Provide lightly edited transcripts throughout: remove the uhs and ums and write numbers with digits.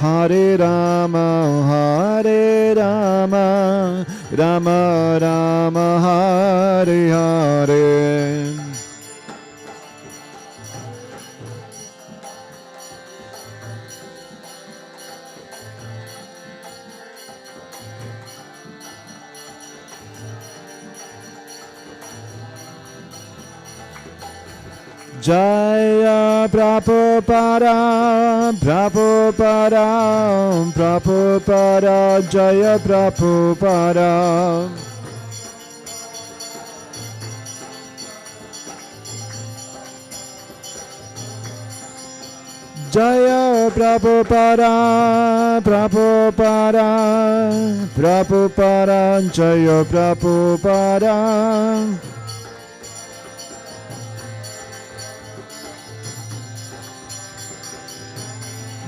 Hare Rama, Hare Rama, Rama Rama, Hare Hare. Jaya Prabhupada, Prabhupada, Prabhupada, Jaya Prabhupada. Jaya Prabhupada, Prabhupada, Prabhupada, Jaya Prabhupada.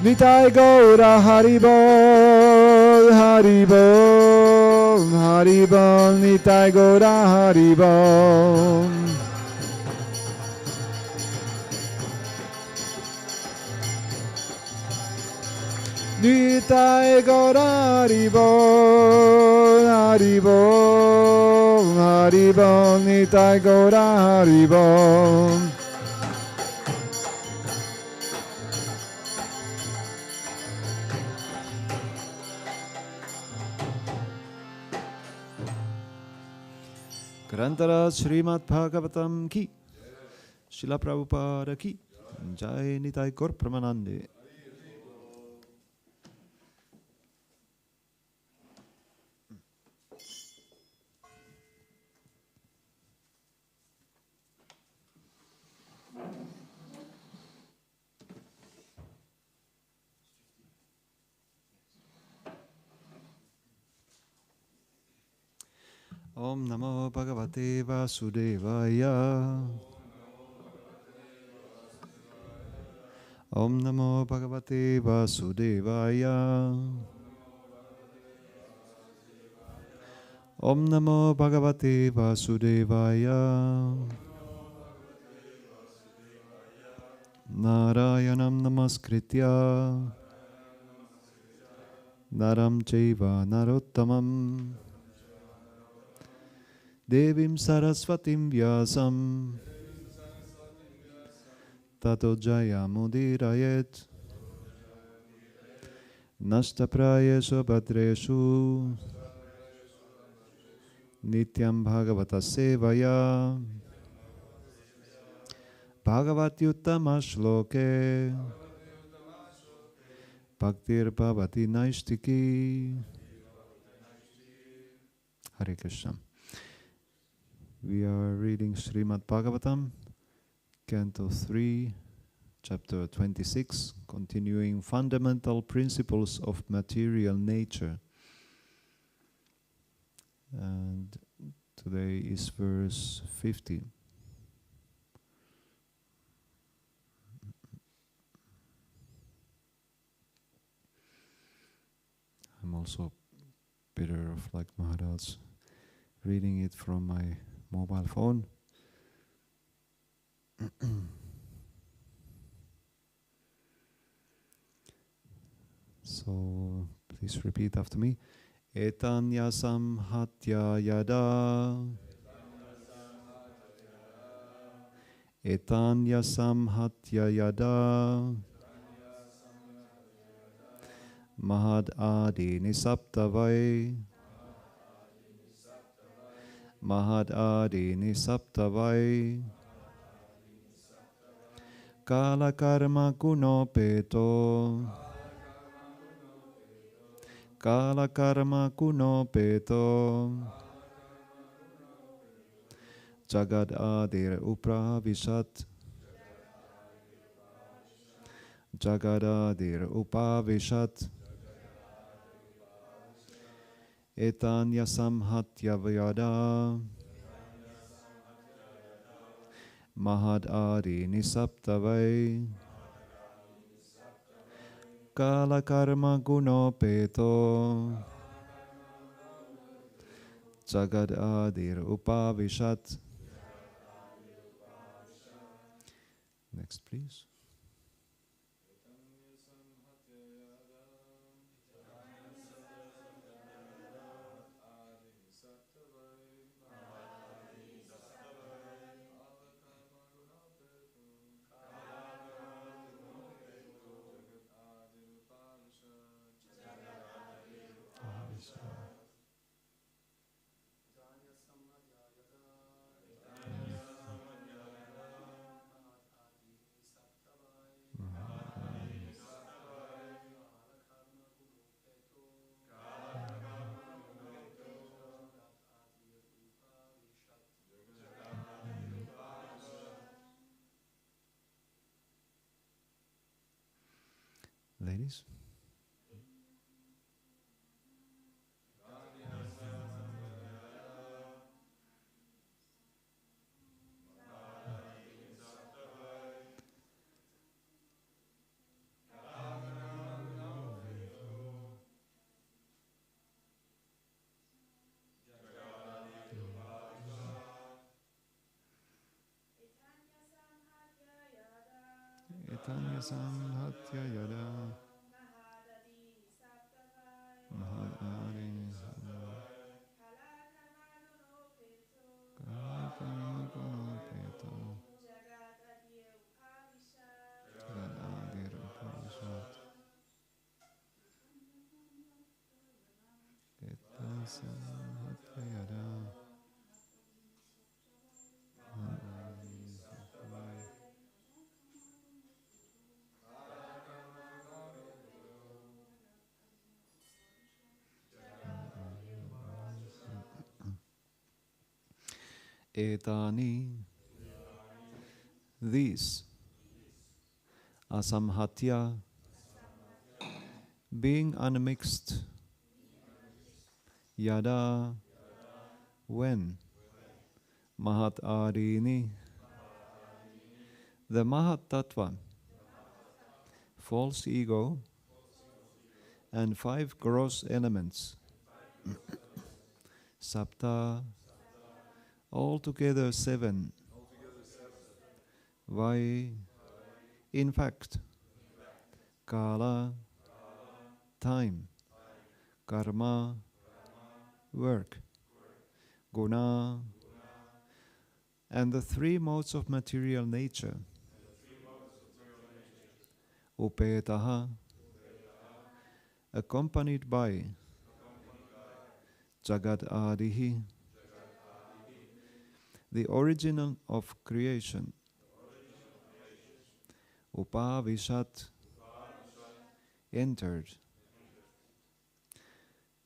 Nitai Gaura Haribol, Haribol, Haribol, Nitai Gaura Haribol. Nitai Gaura Haribol, Haribol, Haribol, Nitai Gaura Haribol. Grantara Srimad Bhagavatam ki, Srila Prabhupada ki, Jai Nitai Gaur Pramanande. Om Namo Bhagavate Vasudevaya. Om Namo Bhagavate Vasudevaya. Om Namo Bhagavate Vasudevaya. Narayanam Namaskritya Naram Chaiva Narottamam Devim Saraswatim Vyasam Tato Jayamudirayet Nashtaprayeshu Bhadreshu Nityam Bhagavata Sevaya Bhagavatyuttama Shloke Bhaktir Bhavati Naistiki. Hare Krishna. We are reading Srimad Bhagavatam, Canto 3, Chapter 26, continuing Fundamental Principles of Material Nature. And today is verse 50. I'm also bitter of like Maharaj reading it from my mobile phone. So please repeat after me. Etanyasam hatya yada. Etanyasam hatya yada. Mahad adi nisaptavai. Mahad adi nisaptavai. Kala karma kunopeto. Kala karma kunopeto. Jagad adir upravishat. Jagad adir upavishat. Etanya samhatya vyada. Mahad adi nisaptavai. Kala karma gunopeto. Jagad adir upavishat. Next, please. please. Etanya samhatya yada mahadari kalakamagunopeto jagadir upavishat etanya samhatya yada mahadari saptavai etani, these, asamhatya, being unmixed, yada, when, mahat adini, the mahat tattva, false ego, and 5 gross elements, sapta, altogether 7, vai, in fact, kala, time, karma, work, guna, and the 3 modes of material nature, upetaha, accompanied by jagat adihi, the origin of creation, upavishat, entered.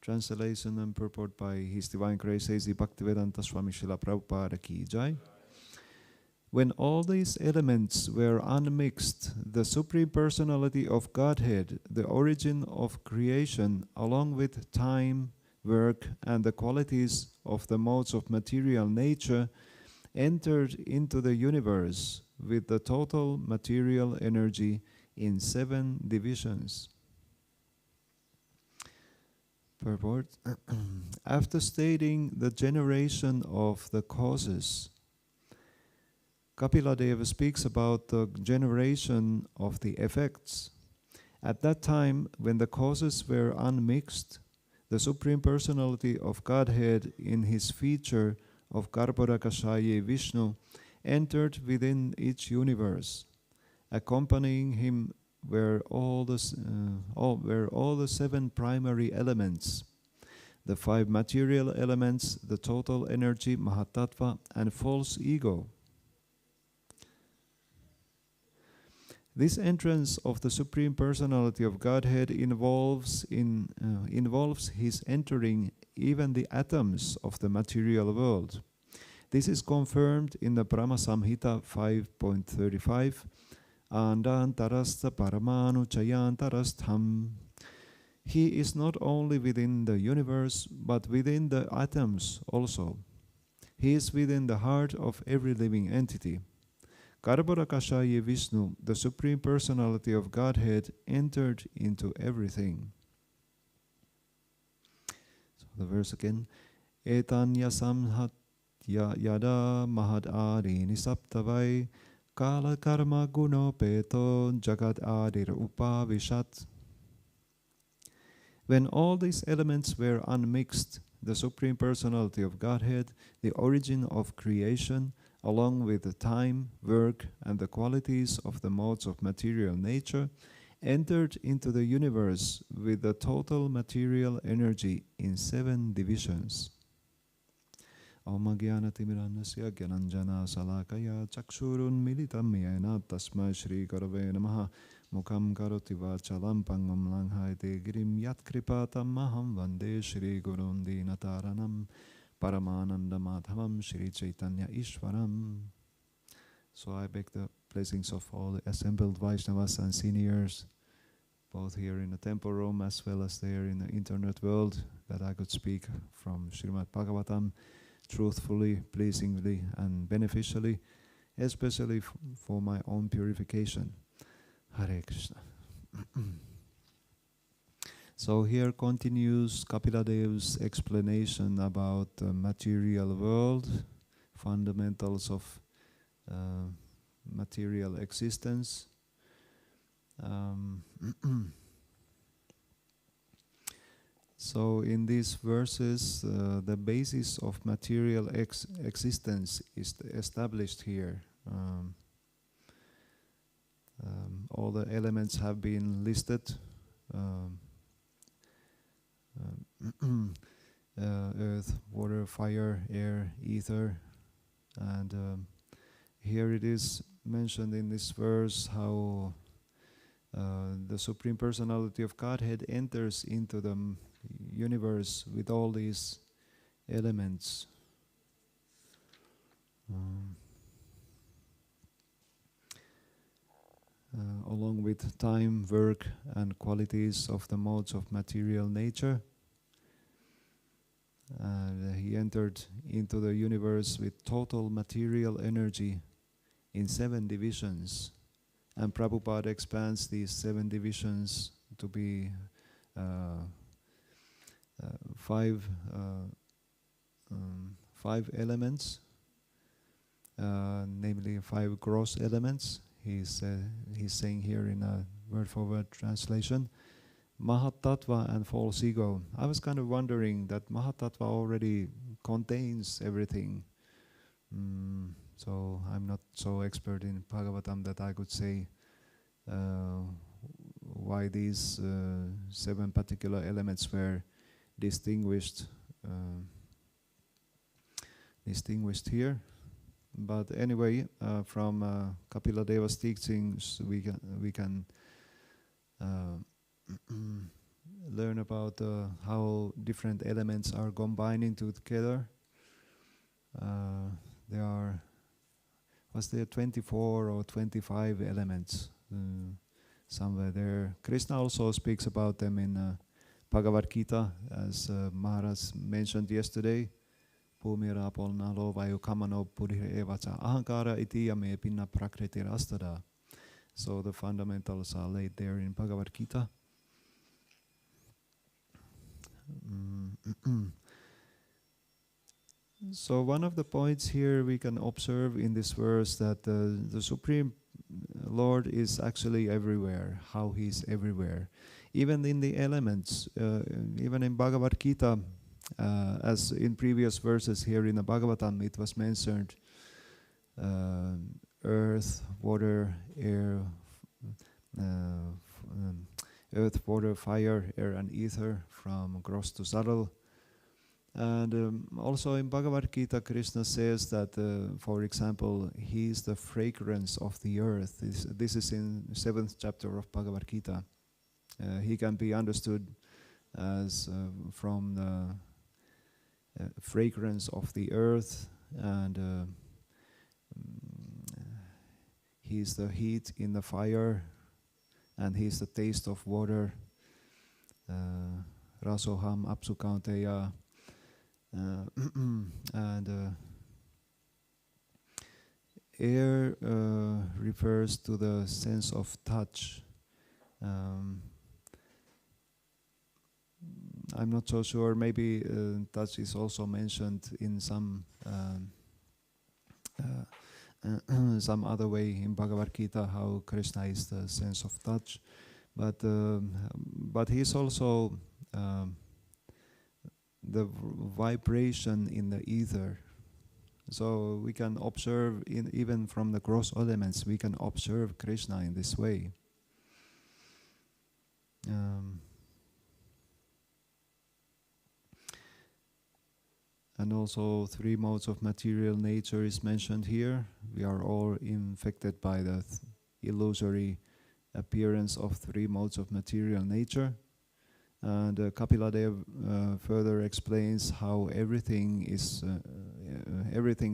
Translation and purport by His Divine Grace A.Z. Bhaktivedanta Swami Srila Prabhupada Ki Jai. When all these elements were unmixed, the Supreme Personality of Godhead, the origin of creation, along with time, work, and the qualities of the modes of material nature, entered into the universe with the total material energy in 7 divisions. Purport. After stating the generation of the causes, Kapiladeva speaks about the generation of the effects. At that time, when the causes were unmixed, the Supreme Personality of Godhead, in his feature of Garbhodakashayi Vishnu, entered within each universe. Accompanying him were all the 7 primary elements, the 5 material elements, the total energy, Mahatattva, and false ego. This entrance of the Supreme Personality of Godhead involves his entering even the atoms of the material world. This is confirmed in the Brahma Samhita 5.35, Andantarastha Paramanu Chayantarastham. He is not only within the universe, but within the atoms also. He is within the heart of every living entity. Garbhodakashayi Vishnu, the Supreme Personality of Godhead, entered into everything. So the verse again. Etanya samhat yada mahad adini saptavai kala karma guno peto jagat adir upavishat. When all these elements were unmixed, the Supreme Personality of Godhead, the origin of creation, along with the time, work, and the qualities of the modes of material nature, entered into the universe with the total material energy in 7 divisions. Om Jnana-timirannasya Gyananjana Salakaya Chakshurun Militam Yena Tasmai Shri Gurave Namaha Mukham Karoti Vachalam Pangam Langhaite Girim Yat Kripatam Maham Vande Shri Gurun Dinataranam Paramananda Madhavam Shri Chaitanya Ishwaram. So I beg the blessings of all the assembled Vaishnavas and seniors, both here in the temple room as well as there in the internet world, that I could speak from Srimad Bhagavatam truthfully, pleasingly, and beneficially, especially for my own purification. Hare Krishna. So here continues Kapiladev's explanation about the material world, fundamentals of material existence. So in these verses, the basis of material existence is established here. All the elements have been listed. Earth, water, fire, air, ether, and here it is mentioned in this verse how the Supreme Personality of Godhead enters into the universe with all these elements. Along with time, work, and qualities of the modes of material nature. And he entered into the universe with total material energy in 7 divisions. And Prabhupada expands these 7 divisions to be 5 elements, namely 5 gross elements. He's saying here in a word-for-word translation, Mahatattva and false ego. I was kind of wondering that Mahatattva already contains everything. So I'm not so expert in Bhagavatam that I could say why these 7 particular elements were distinguished here. But anyway, from Kapiladeva's teachings, we can learn about how different elements are combining together. There are, was there 24 or 25 elements somewhere there? Krishna also speaks about them in Bhagavad Gita, as Maharaj mentioned yesterday. Bhumira polna lovayu kamano purire evacha ahankara iti yame pinna prakriti rastada. So the fundamentals are laid there in Bhagavad Gita. So one of the points here we can observe in this verse that the Supreme Lord is actually everywhere, how He is everywhere. Even in the elements, even in Bhagavad Gita, as in previous verses here in the Bhagavatam, it was mentioned earth, water, air, earth, water, fire, air and ether, from gross to subtle. And also in Bhagavad Gita, Krishna says that, for example, He is the fragrance of the earth. This is in 7th chapter of Bhagavad Gita. He can be understood as from the fragrance of the earth, and He is the heat in the fire, and He is the taste of water. Rasoham apsukanteya. And air refers to the sense of touch. I'm not so sure, maybe touch is also mentioned in some other way in Bhagavad Gita, how Krishna is the sense of touch. But He's also the vibration in the ether. So we can observe, even from the gross elements, we can observe Krishna in this way. And also 3 modes of material nature is mentioned here. We are all infected by the illusory appearance of 3 modes of material nature. And Kapiladev further explains how everything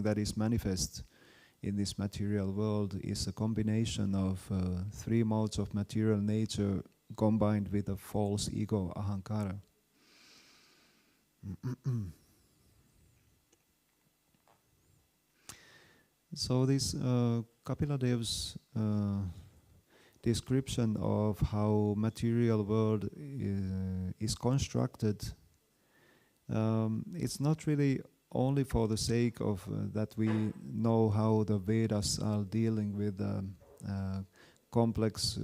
that is manifest in this material world is a combination of 3 modes of material nature combined with a false ego, ahankara. So this Kapila Dev's description of how material world is constructed, it's not really only for the sake of that we know how the Vedas are dealing with the complex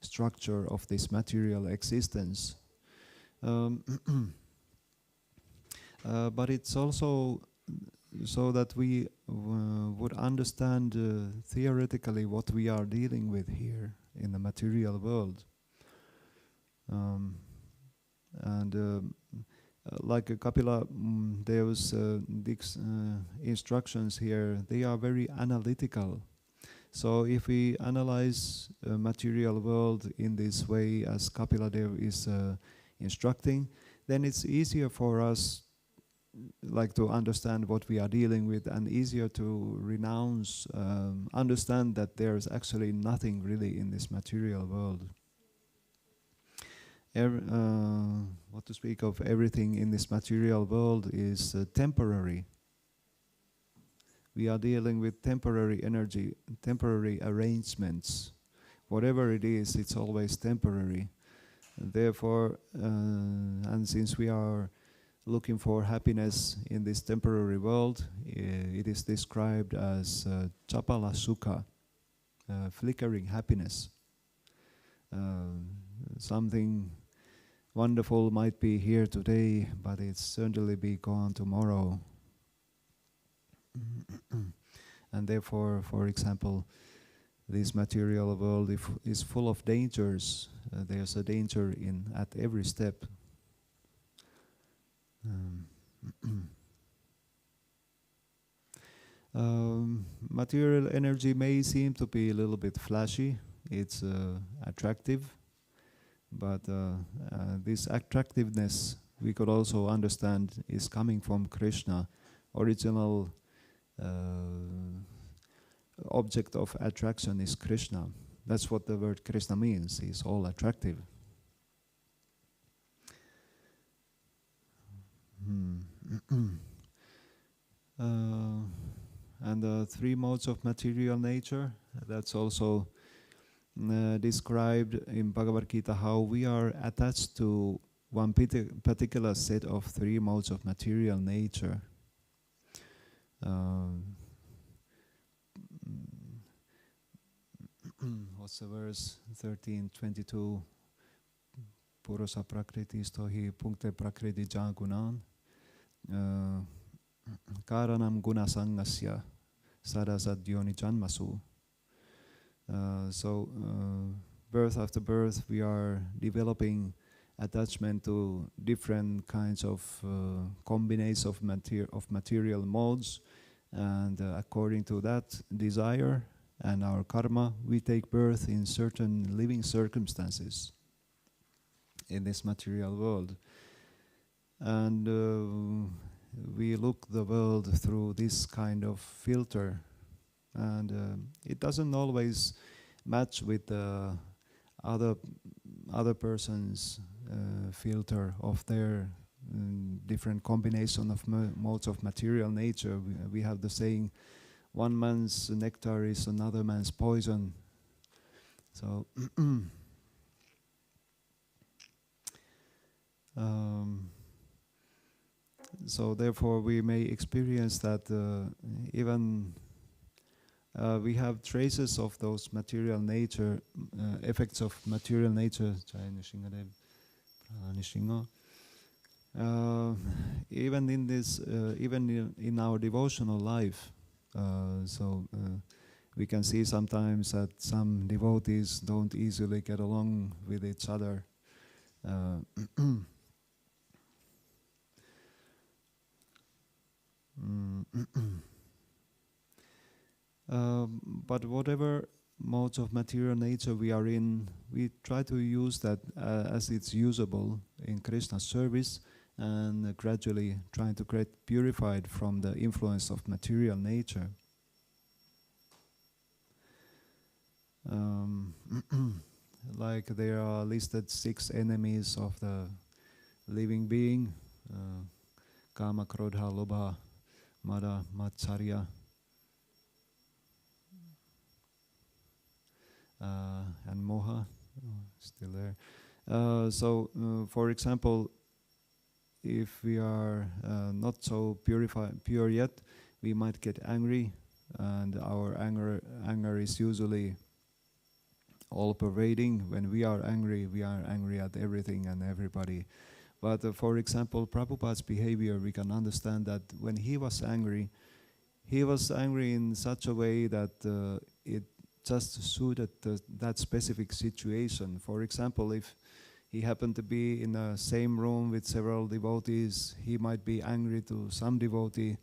structure of this material existence. But it's also so that we would understand theoretically what we are dealing with here in the material world. Like Kapila Dev's instructions here, they are very analytical. So if we analyze material world in this way as Kapila Dev is instructing, then it's easier for us like to understand what we are dealing with, and easier to renounce, understand that there's actually nothing really in this material world. What to speak of, everything in this material world is temporary. We are dealing with temporary energy, temporary arrangements. Whatever it is, it's always temporary. Therefore, and since we are looking for happiness in this temporary world, it is described as chapala sukha, flickering happiness. Something wonderful might be here today, but it's certainly be gone tomorrow. And therefore, for example, this material world is full of dangers. There's a danger at every step. Material energy may seem to be a little bit flashy. It's attractive, but this attractiveness we could also understand is coming from Krishna. Original object of attraction is Krishna. That's what the word Krishna means. He's all attractive. And the three modes of material nature, that's also described in Bhagavad Gita, how we are attached to one particular set of three modes of material nature. What's the verse? 13:22. Purusa prakriti stohi punkte prakriti jagunan karanam guna sangasya sadasadyoni janmasu. So birth after birth we are developing attachment to different kinds of combinations of material modes, and according to that desire and our karma, we take birth in certain living circumstances in this material world. And we look the world through this kind of filter, and it doesn't always match with the other person's filter of their different combination of modes of material nature. We have the saying, one man's nectar is another man's poison. So so therefore we may experience that even we have traces of those material nature, effects of material nature, even in this, even in our devotional life. So we can see sometimes that some devotees don't easily get along with each other. But whatever modes of material nature we are in, we try to use that as it's usable in Krishna's service, and gradually trying to get purified from the influence of material nature. like there are listed 6 enemies of the living being, Kama, Krodha, Lobha, Mada, Matsarya, and Moha, still there. For example, if we are not so pure yet, we might get angry, and our anger is usually all-pervading. When we are angry at everything and everybody. But for example, Prabhupada's behavior, we can understand that when he was angry in such a way that it just suited that specific situation. For example, if he happened to be in the same room with several devotees, he might be angry to some devotee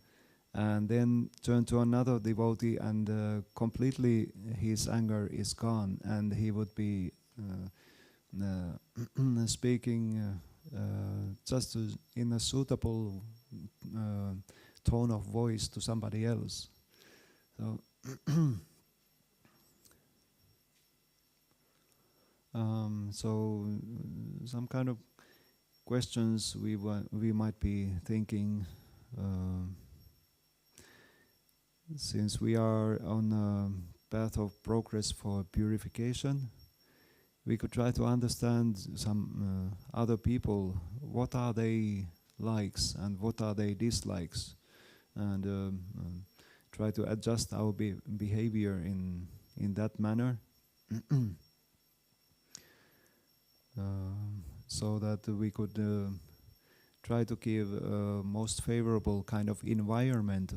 and then turn to another devotee, and completely his anger is gone, and he would be speaking just in a suitable tone of voice to somebody else. So some kind of questions we might be thinking, since we are on a path of progress for purification, we could try to understand some other people. What are they likes and what are they dislikes, and try to adjust our behavior in that manner. So that we could try to give a most favorable kind of environment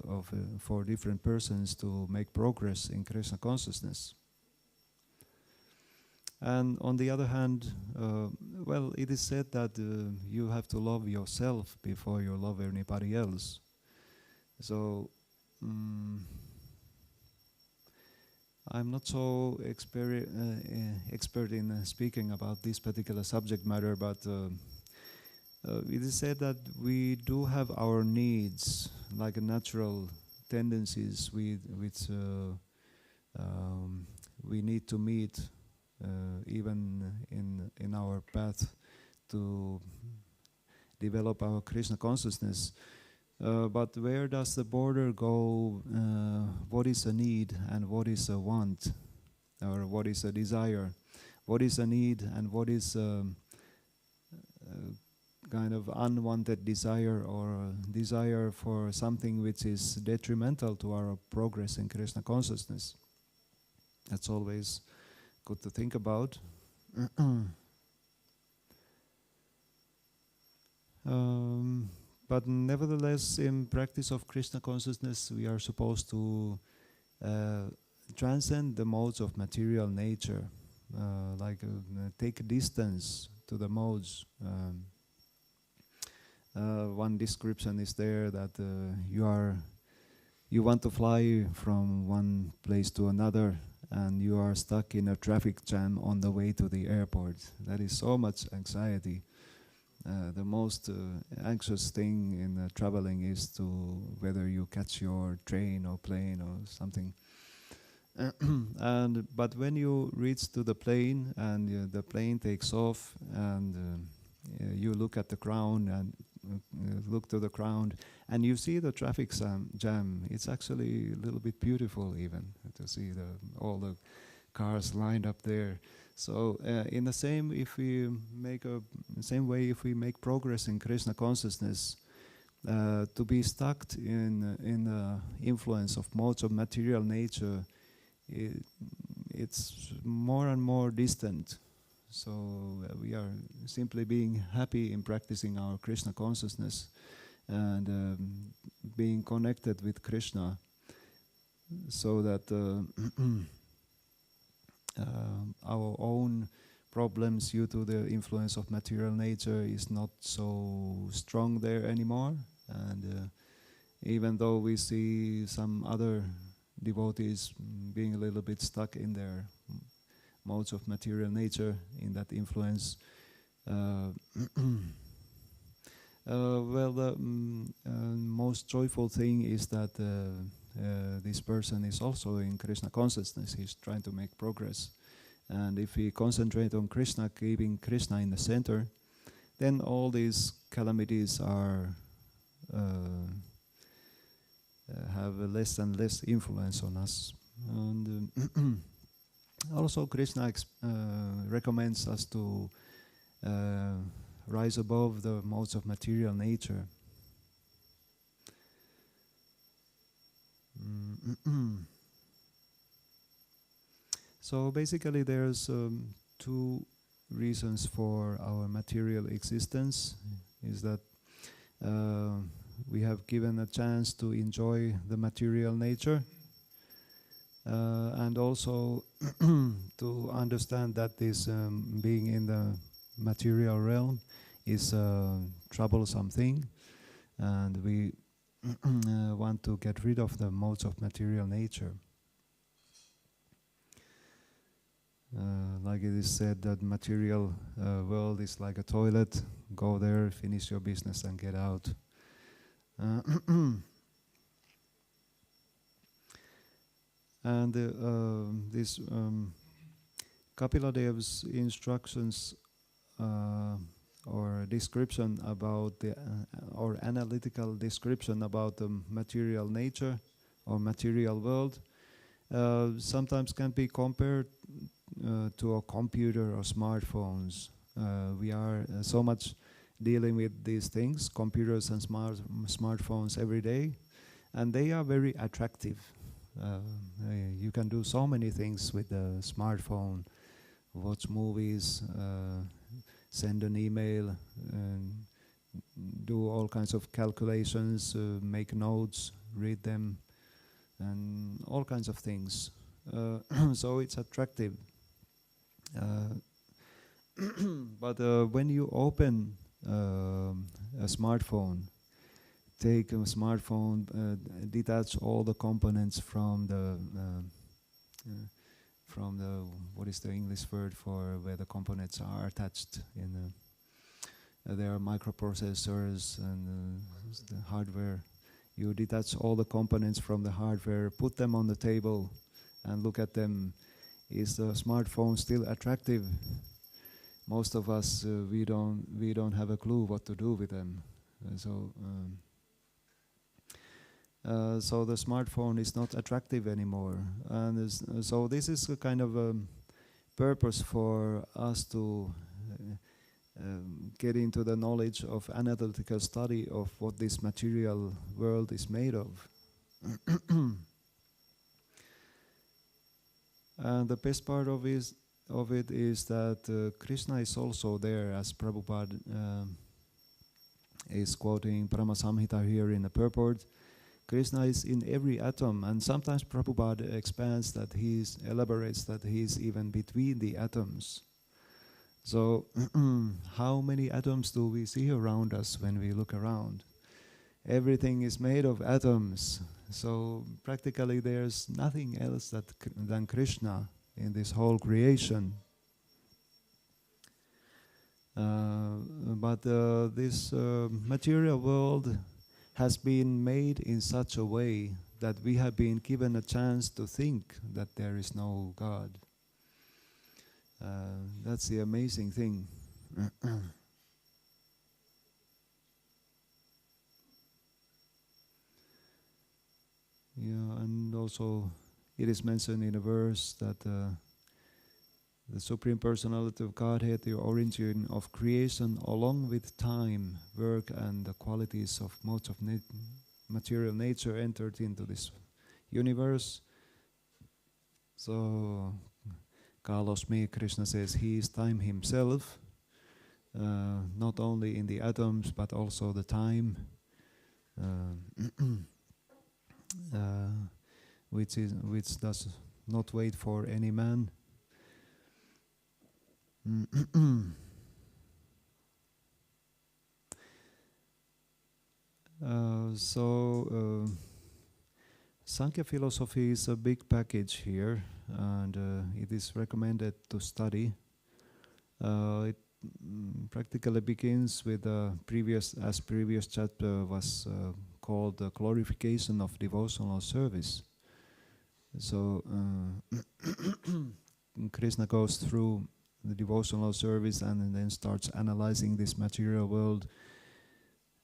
for different persons to make progress in Krishna consciousness. And on the other hand, well, it is said that you have to love yourself before you love anybody else. So I'm not so expert in speaking about this particular subject matter, but it is said that we do have our needs, like natural tendencies which we need to meet even in our path to develop our Krishna consciousness. But where does the border go? What is a need and what is a want, or what is a desire? What is a need and what is a kind of unwanted desire, or a desire for something which is detrimental to our progress in Krishna consciousness? That's always good to think about. But nevertheless, in practice of Krishna consciousness, we are supposed to transcend the modes of material nature, take distance to the modes. One description is there that you want to fly from one place to another, and you are stuck in a traffic jam on the way to the airport. That is so much anxiety. The most anxious thing in traveling is to whether you catch your train or plane or something. But when you reach to the plane and the plane takes off, and you look at the ground and look to the ground and you see the traffic jam, it's actually a little bit beautiful even to see all the cars lined up there. So in the same way, if we make progress in Krishna consciousness, to be stuck in the influence of modes of material nature, it's more and more distant. So we are simply being happy in practicing our Krishna consciousness and being connected with Krishna, so that our own problems due to the influence of material nature is not so strong there anymore. And even though we see some other devotees being a little bit stuck in their modes of material nature, in that influence, well, the most joyful thing is that this person is also in Krishna consciousness. He's trying to make progress, And if we concentrate on Krishna, keeping Krishna in the center, then all these calamities are have a less and less influence on us. And also Krishna recommends us to rise above the modes of material nature. So basically there's two reasons for our material existence. Is that we have given a chance to enjoy the material nature, and also to understand that this being in the material realm is a troublesome thing, and we want to get rid of the modes of material nature. Like it is said that material world is like a toilet. Go there, finish your business and get out. And this Kapila Dev's instructions or description about the or analytical description about the material nature or material world sometimes can be compared to a computer or smartphones. We are so much dealing with these things, computers and smartphones every day, and they are very attractive. You can do so many things with the smartphone, watch movies, send an email, do all kinds of calculations, make notes, read them, and all kinds of things. So it's attractive. But when you open a smartphone, take a smartphone, detach all the components from the what is the English word for where the components are attached in there are microprocessors and the hardware. You detach all the components from the hardware, put them on the table and look at them. Is the smartphone still attractive? Most of us we don't have a clue what to do with them. So the smartphone is not attractive anymore, and so this is a kind of a purpose for us to get into the knowledge of analytical study of what this material world is made of. And the best part of it is that Krishna is also there, as Prabhupada is quoting Paramasamhita here in the purport. Krishna is in every atom, and sometimes Prabhupada expands that elaborates that he is even between the atoms. So how many atoms do we see around us when we look around? Everything is made of atoms. So practically there's nothing else than Krishna in this whole creation. But this material world has been made in such a way that we have been given a chance to think that there is no God. That's the amazing thing. Yeah, and also it is mentioned in a verse that the Supreme Personality of Godhead, the origin of creation, along with time, work, and the qualities of modes of material nature, entered into this universe. So, Kalosmi, Krishna says, he is time himself, not only in the atoms, but also the time, which does not wait for any man. Sankhya philosophy is a big package here, and it is recommended to study. It practically begins with previous chapter was called the glorification of devotional service. So Krishna goes through the devotional service and then starts analyzing this material world,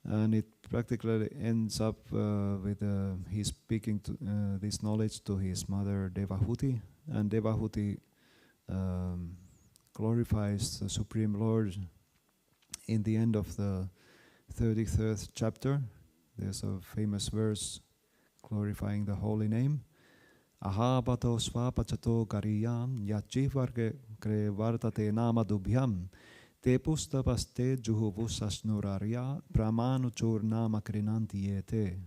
and it practically ends up with he's speaking to this knowledge to his mother Devahuti, and Devahuti glorifies the Supreme Lord in the end of the 33rd chapter. There's a famous verse glorifying the holy name. Ahabato svapachato gariyam yachivarge kre vartate namadubhyam te pustapaste juhuvusasnurarya brahmanuchur nama krinantiyete.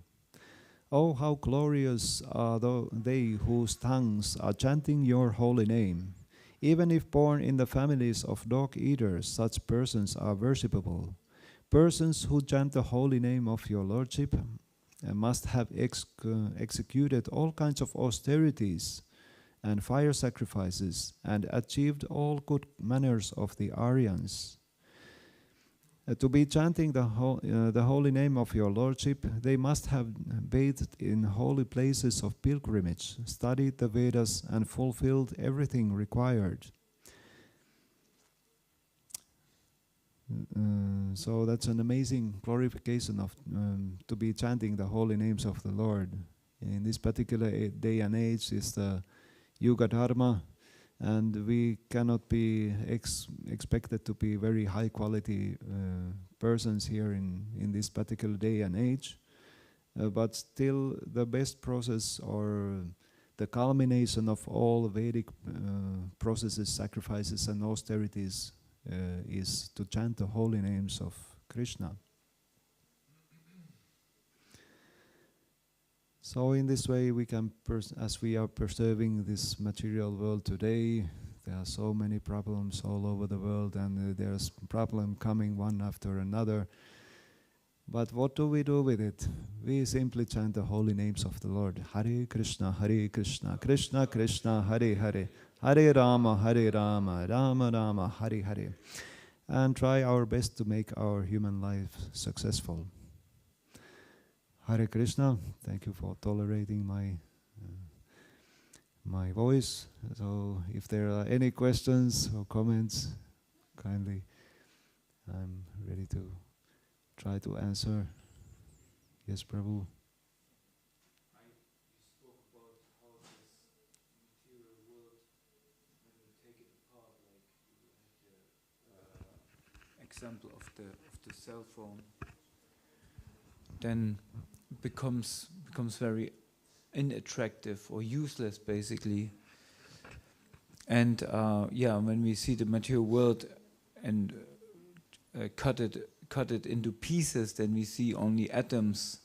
Oh, how glorious are they whose tongues are chanting your holy name. Even if born in the families of dog eaters, such persons are worshipable. Persons who chant the holy name of your Lordship must have executed all kinds of austerities and fire sacrifices and achieved all good manners of the Aryans. To be chanting the holy name of your Lordship, they must have bathed in holy places of pilgrimage, studied the Vedas, and fulfilled everything required. So that's an amazing glorification of to be chanting the holy names of the Lord. In this particular day and age is the Yuga Dharma, and we cannot be expected to be very high quality persons here in this particular day and age, but still the best process or the culmination of all Vedic processes, sacrifices and austerities is to chant the holy names of Krishna. So in this way we can, as we are preserving this material world today, there are so many problems all over the world, and there's problem coming one after another. But what do we do with it? We simply chant the holy names of the Lord. Hare Krishna, Krishna Krishna, Hare Hare, Hare Rama, Rama Rama, Hare Hare. And try our best to make our human life successful. Hare Krishna, thank you for tolerating my voice. So if there are any questions or comments, kindly, I'm ready to try to answer. Yes, Prabhu. You spoke about how this material world, when you take it apart, like you had the example of the cell phone, then becomes very unattractive or useless, basically. And when we see the material world and cut it into pieces, then we see only atoms,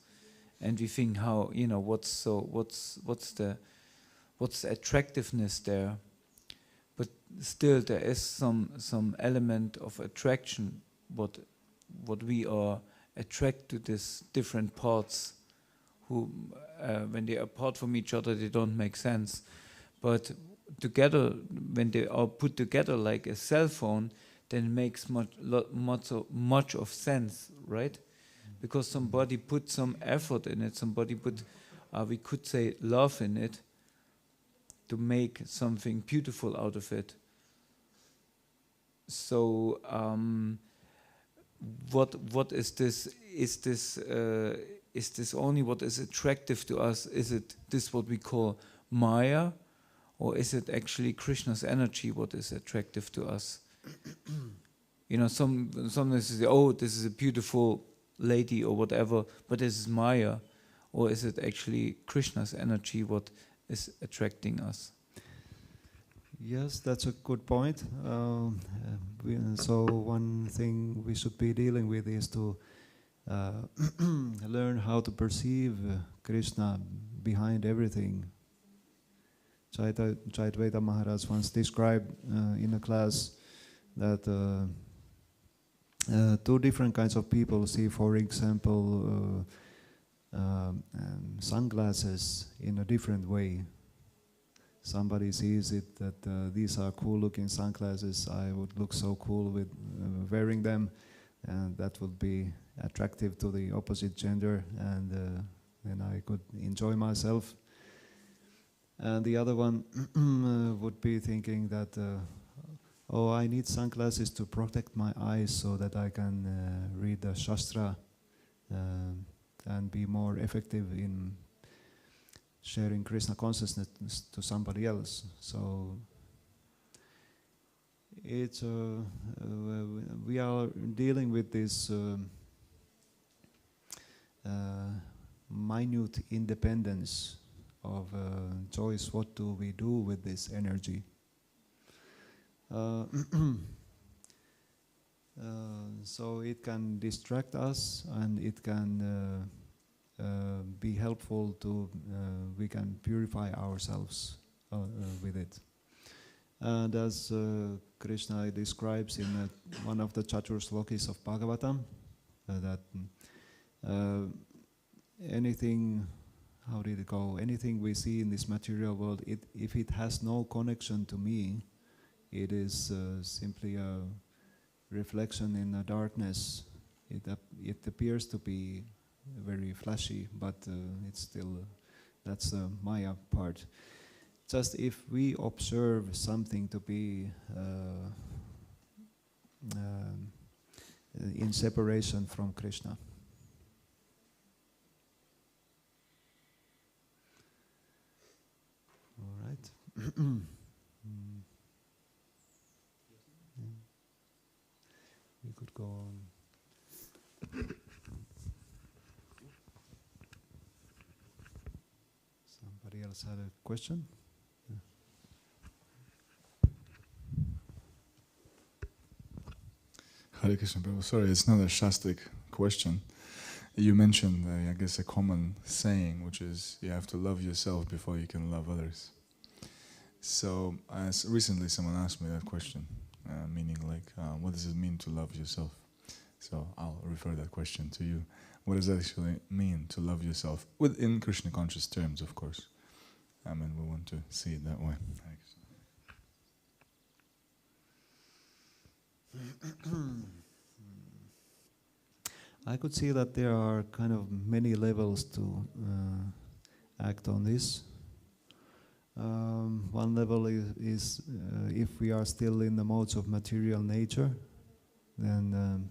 and we think how, what's the attractiveness there? But still there is some element of attraction, what we are attract to these different parts, who when they are apart from each other they don't make sense, but together, when they are put together like a cell phone, then it makes much of sense, right? Because somebody put some effort in it, somebody put, we could say, love in it, to make something beautiful out of it. So what is this? Is this only what is attractive to us? Is it this what we call Maya, or is it actually Krishna's energy what is attractive to us? Sometimes you say, oh, this is a beautiful lady or whatever, but this is Maya, or is it actually Krishna's energy what is attracting us? Yes, that's a good point. So one thing we should be dealing with is to learn how to perceive Krishna behind everything. Chaitanya Maharaj once described in a class that two different kinds of people see, for example, sunglasses in a different way. Somebody sees it that these are cool-looking sunglasses. I would look so cool with wearing them, and that would be attractive to the opposite gender, and then I could enjoy myself. And the other one would be thinking that, oh, I need sunglasses to protect my eyes so that I can read the Shastra and be more effective in sharing Krishna consciousness to somebody else. So it's we are dealing with this minute independence of choice. What do we do with this energy? So it can distract us, and it can be helpful to, we can purify ourselves with it. And as Krishna describes in one of the Chatur Slokis of Bhagavatam, that anything, how did it go? Anything we see in this material world, if it has no connection to me, it is simply a reflection in the darkness. It appears to be very flashy, but it's still, that's the Maya part. Just if we observe something to be in separation from Krishna. All right. We could go on. Somebody else had a question? Hare Krishna Prabhu. Sorry, it's not a Shastric question. You mentioned, I guess, a common saying, which is, you have to love yourself before you can love others. So, recently someone asked me that question, meaning like, what does it mean to love yourself? So I'll refer that question to you. What does that actually mean, to love yourself? Within Krishna conscious terms, of course. I mean, we want to see it that way. I could see that there are kind of many levels to act on this. One level is if we are still in the modes of material nature, then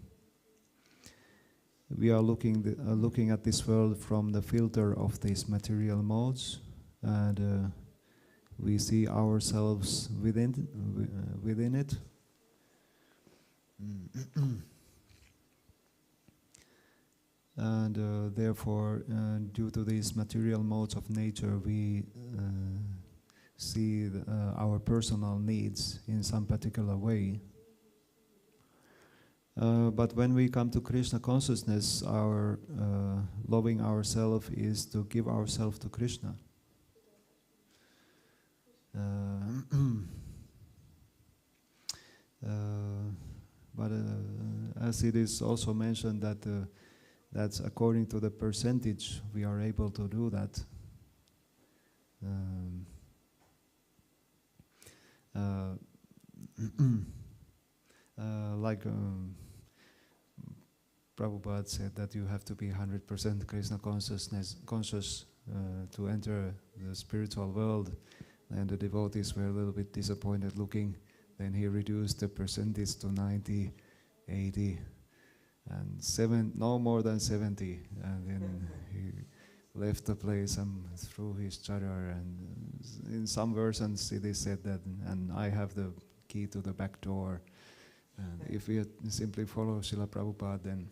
we are looking at this world from the filter of these material modes, and we see ourselves within it. And therefore, due to these material modes of nature, we see our personal needs in some particular way. But when we come to Krishna consciousness, our loving ourselves is to give ourselves to Krishna. But as it is also mentioned that that's according to the percentage we are able to do that. Like Prabhupada said that you have to be 100% Krishna conscious to enter the spiritual world, and the devotees were a little bit disappointed looking. Then he reduced the percentage to 90, 80, and no more than 70. And then he left the place and threw his chadar. And in some versions it is said that, and I have the key to the back door. And if we simply follow Srila Prabhupada, then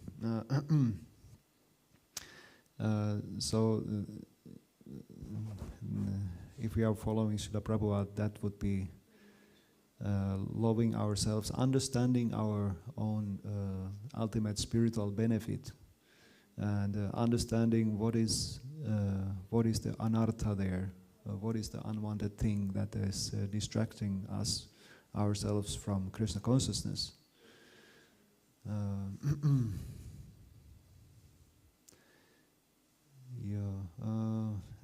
if we are following Srila Prabhupada, that would be loving ourselves, understanding our own ultimate spiritual benefit, and understanding what is the anartha there, what is the unwanted thing that is distracting ourselves from Krishna consciousness.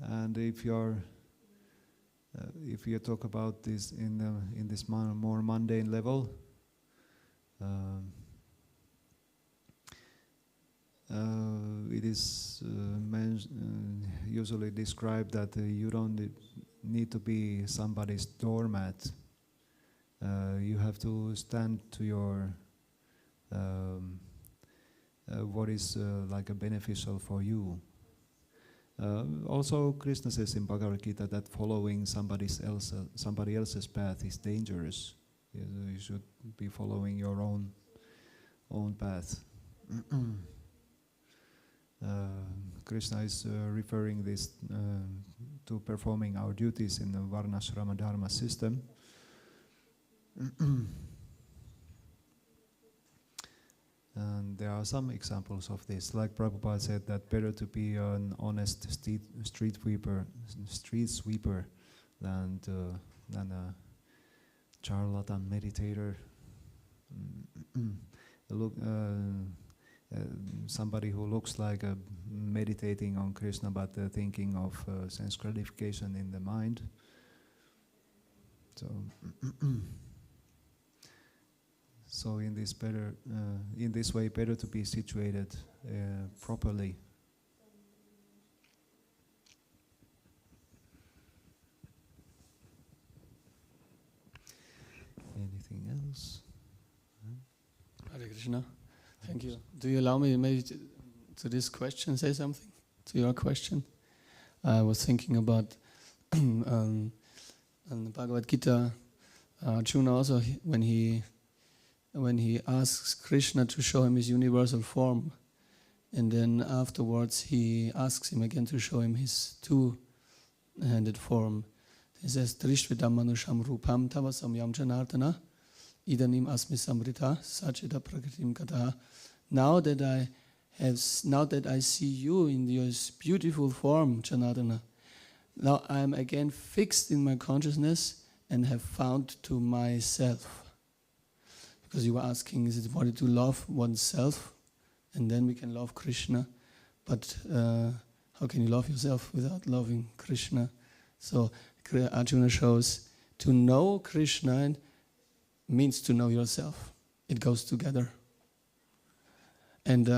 And if you talk about this in this more mundane level, it is usually described that you don't need to be somebody's doormat. You have to stand to your what is like a beneficial for you. Also, Krishna says in Bhagavad Gita that following somebody else's path is dangerous. You should be following your own path. Krishna is referring this to performing our duties in the Varnashrama Dharma system. And there are some examples of this. Like Prabhupada said that better to be an honest street sweeper than a charlatan meditator. Somebody who looks like meditating on Krishna but thinking of sense gratification in the mind. So in this way, better to be situated properly. Anything else? Hare Krishna. Thank you. Do you allow me maybe to this question say something? To your question? I was thinking about on the Bhagavad Gita, Arjuna also, when he asks Krishna to show him his universal form, and then afterwards he asks him again to show him his two-handed form. He says, Trishvidam manusham rupam tava samyam janardana idanim asmi samrita sachita prakritim kata. Now that I see you in your beautiful form, Janardana, now I am again fixed in my consciousness and have found to myself. Because you were asking, is it important to love oneself and then we can love Krishna? But how can you love yourself without loving Krishna? So Arjuna shows to know Krishna means to know yourself. It goes together. And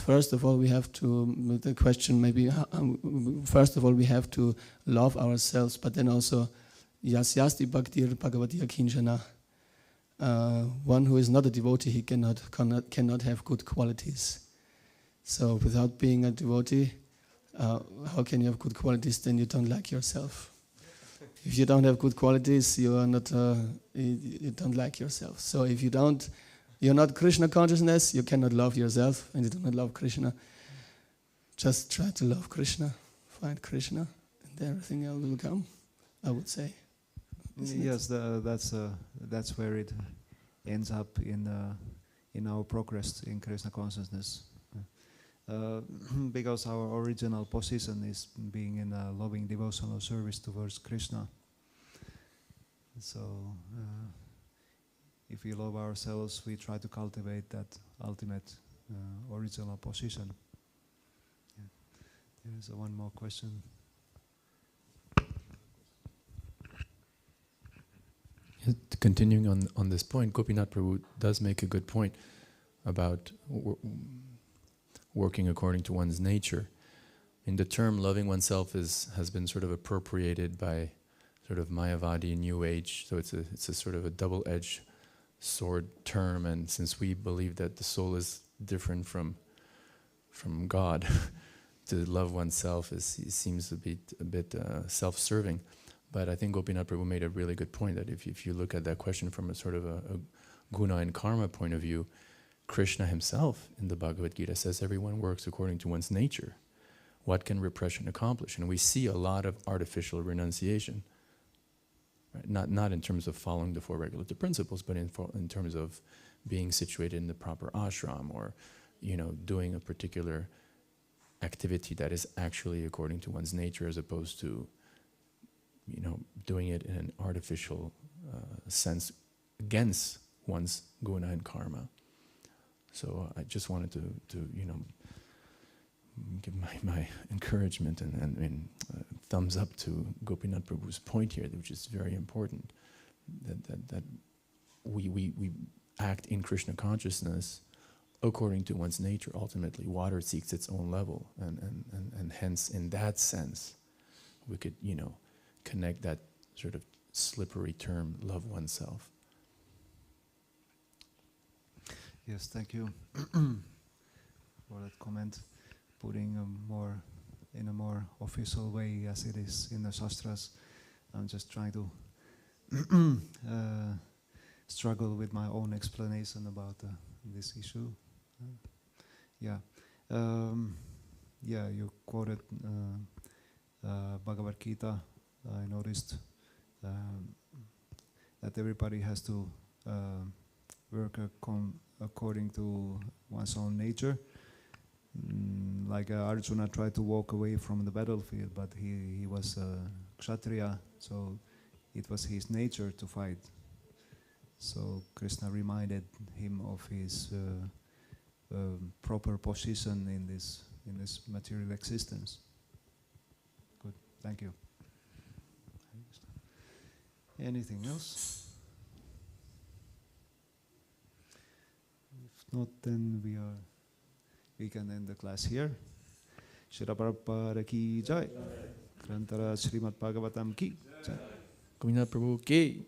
first of all, we have to, the question maybe, first of all, we have to love ourselves, but then also, yasyasti bhaktir bhagavatiya kinchana. One who is not a devotee, he cannot have good qualities. So without being a devotee, how can you have good qualities? Then you don't like yourself. If you don't have good qualities, you are not. You don't like yourself. So if you're not Krishna consciousness, you cannot love yourself, and you do not love Krishna. Just try to love Krishna, find Krishna, and everything else will come, I would say. Yes, that's where it ends up in our progress in Krishna consciousness, because our original position is being in a loving devotional service towards Krishna. So, if we love ourselves, we try to cultivate that ultimate original position. Yeah. There is one more question. Continuing on this point, Gopinath Prabhu does make a good point about working according to one's nature. And the term loving oneself has been sort of appropriated by sort of Mayavadi New Age, so it's a sort of a double-edged sword term, and since we believe that the soul is different from God, to love oneself seems to be a bit self-serving. But I think Gopinath Prabhu made a really good point that if you look at that question from a sort of a guna and karma point of view, Krishna himself in the Bhagavad Gita says everyone works according to one's nature. What can repression accomplish? And we see a lot of artificial renunciation. Right? Not in terms of following the four regulative principles, but in terms of being situated in the proper ashram, or doing a particular activity that is actually according to one's nature, as opposed to doing it in an artificial sense against one's guna and karma. So I just wanted to give my encouragement and thumbs up to Gopinath Prabhu's point here, which is very important, that we act in Krishna consciousness according to one's nature. Ultimately, water seeks its own level, and hence, in that sense, we could connect that sort of slippery term, love oneself. Yes, thank you for that comment. Putting in a more official way as it is in the Shastras. I'm just trying to struggle with my own explanation about this issue. Yeah, you quoted Bhagavad Gita. I noticed that everybody has to work according to one's own nature. Like Arjuna tried to walk away from the battlefield, but he was a Kshatriya, so it was his nature to fight. So Krishna reminded him of his proper position in this material existence. Good, thank you. Anything else? If not, then we can end the class here. Shri Prabhupada ki jai. Grantara Srimad Bhagavatam ki jai. Gopinath Prabhu ki.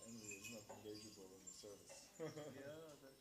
Envy is not engageable in the service.